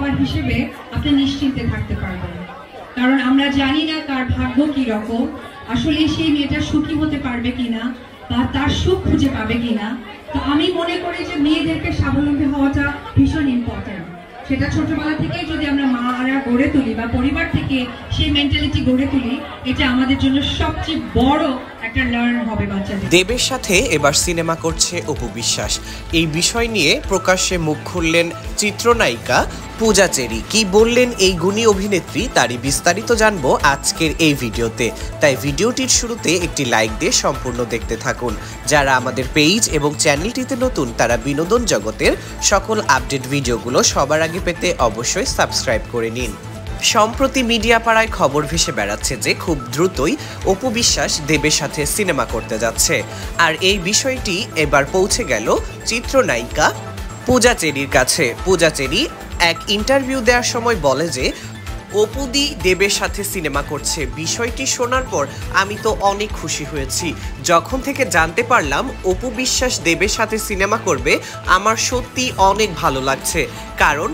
সবার হিসেবে আপনি নিশ্চিন্তে থাকতে পারবেন, কারণ আমরা জানি না কার ভাগ্য কি রকম, আসলে সেই মেয়েটা সুখী হতে পারবে কিনা বা তার সুখ খুঁজে পাবে কিনা। তো আমি মনে করি যে মেয়েদেরকে স্বাবলম্বী হওয়াটা ভীষণ ইম্পর্টেন্ট। সেটা ছোটবেলা থেকে যদি আমরা মারা গড়ে তুলি বা পরিবার থেকে সেই মেন্টালিটি গড়ে তুলি, এটা আমাদের জন্য সবচেয়ে বড় একটা লার্ন হবে বাচ্চাদের। দেবের সাথে এবার সিনেমা করছে অপু বিশ্বাস। এই বিষয় নিয়ে প্রকাশ্যে মুখ খুললেন চিত্রনায়িকা পূজা চেরি। কি বললেন এই গুণী অভিনেত্রী, তারই বিস্তারিত জানবো আজকের এই ভিডিওতে। তাই ভিডিওটির শুরুতে একটি লাইক দিয়ে সম্পূর্ণ দেখতে থাকুন। যারা আমাদের পেজ এবং চ্যানেলটিতে নতুন, তারা বিনোদন জগতের সকল আপডেট ভিডিওগুলো সবার আগে পেতে অবশ্যই সাবস্ক্রাইব করে নিন। সম্প্রতি মিডিয়া পাড়ায় খবর ভেসে বেড়াচ্ছে যে খুব দ্রুতই অপু বিশ্বাস দেবের সাথে সিনেমা করতে যাচ্ছে। আর এই বিষয়টি এবার পৌঁছে গেল চিত্রনায়িকা পূজা চেরির কাছে। পূজা চেরি এক ইন্টারভিউ দেওয়ার সময় বলে যে অপুদি দেবের সাথে সিনেমা করছে। বিষয়টি শোনার পর আমি তো অনেক খুশি হয়েছি। যখন থেকে জানতে পারলাম অপু বিশ্বাস দেবের সাথে সিনেমা করবে, আমার সত্যি অনেক ভালো লাগছে। কারণ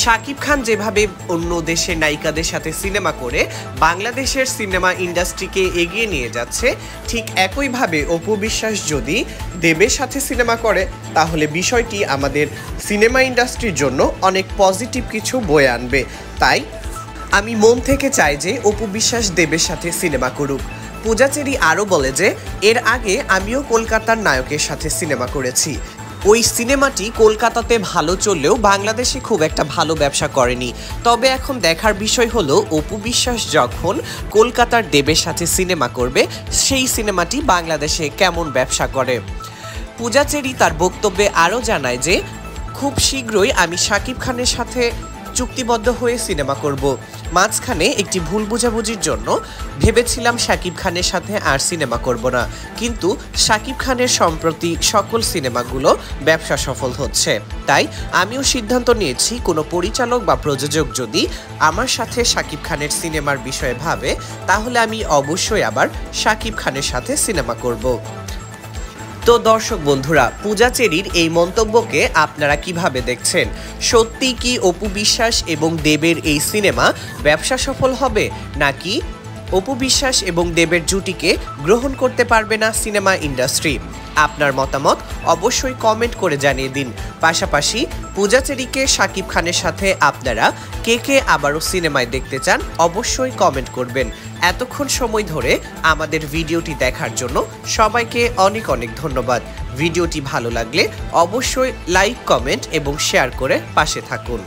শাকিব খান যেভাবে অন্য দেশের নায়িকাদের সাথে সিনেমা করে বাংলাদেশের সিনেমা ইন্ডাস্ট্রিকে এগিয়ে নিয়ে যাচ্ছে, ঠিক একইভাবে অপু বিশ্বাস যদি দেবের সাথে সিনেমা করে, তাহলে বিষয়টি আমাদের সিনেমা ইন্ডাস্ট্রির জন্য অনেক পজিটিভ কিছু বয়ে আনবে। তাই আমি মন থেকে চাই যে অপু বিশ্বাস দেবের সাথে সিনেমা করুক। পূজা চেরি আরও বলে যে এর আগে আমিও কলকাতার নায়কের সাথে সিনেমা করেছি। ওই সিনেমাটি কলকাতাতে ভালো চললেও বাংলাদেশে খুব একটা ভালো ব্যবসা করেনি। তবে এখন দেখার বিষয় হলো অপু বিশ্বাস যখন কলকাতার দেবের সাথে সিনেমা করবে, সেই সিনেমাটি বাংলাদেশে কেমন ব্যবসা করে। পূজা চেরি তার বক্তব্যে আরও জানায় যে খুব শীঘ্রই আমি শাকিব খানের সাথে চুক্তিবদ্ধ হয়ে সিনেমা করব। মাঝখানে একটি ভুল বোঝাবুঝির জন্য ভেবেছিলাম শাকিব খানের সাথে আর সিনেমা করব না, কিন্তু শাকিব খানের সম্প্রতি সকল সিনেমাগুলো ব্যবসা সফল হচ্ছে। তাই আমিও সিদ্ধান্ত নিয়েছি কোনো পরিচালক বা প্রযোজক যদি আমার সাথে শাকিব খানের সিনেমার বিষয়ে ভাবে, তাহলে আমি অবশ্যই আবার শাকিব খানের সাথে সিনেমা করব। তো দর্শক বন্ধুরা, পূজা চেরির এই মন্তব্যকে আপনারা কিভাবে দেখছেন? সত্যি কি অপু বিশ্বাস এবং দেবের এই সিনেমা ব্যবসা সফল হবে, নাকি অপু বিশ্বাস এবং দেবের জুটিকে গ্রহণ করতে পারবে না সিনেমা ইন্ডাস্ট্রি? আপনার মতামত অবশ্যই কমেন্ট করে জানিয়ে দিন। পাশাপাশি পূজা চেরিকে শাকিব খানের সাথে আপনারা কে কে আবারও সিনেমায় দেখতে চান অবশ্যই কমেন্ট করবেন। এতক্ষণ সময় ধরে আমাদের ভিডিওটি দেখার জন্য সবাইকে অনেক অনেক ধন্যবাদ। ভিডিওটি ভালো লাগলে অবশ্যই লাইক, কমেন্ট এবং শেয়ার করে পাশে থাকুন।